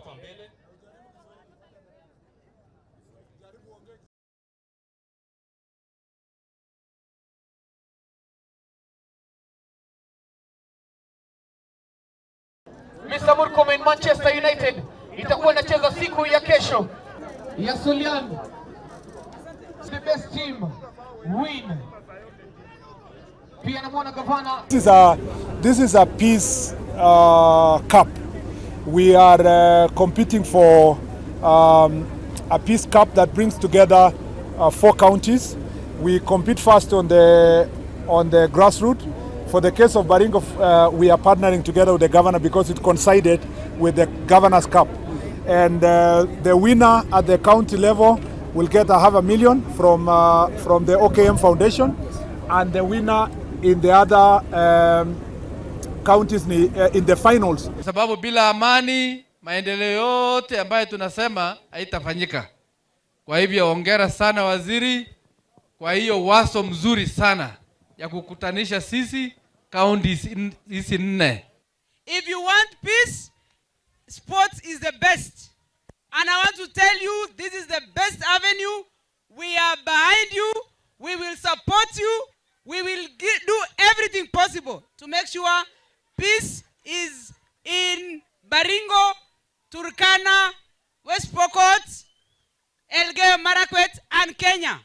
hapa mbele. Mr. Murkomen, Manchester United itakuwa inacheza siku ya kesho ya Sulian. The best team win. Pia namuona gavana. This is a peace cup. We are competing for a peace cup that brings together 4 counties. We compete first on the grassroots. For the case of Baringo, we are partnering together with the governor because it coincided with the Governor's Cup. And the winner at the county level will get $500,000 from the OKM Foundation, and the winner in the other counties in the finals. Sababu bila amani maendeleo yote ambayo tunasema haitafanyika. Kwa hivyo hongera sana waziri kwa hiyo waso mzuri sana ya kukutanisha sisi counties hizi 4. If you want peace, sports is the best. And I want to tell you, this is the best avenue. We are behind you. We will support you. We will do everything possible to make sure peace is in Baringo, Turkana, West Pokot, Elgeyo Marakwet, and Kenya.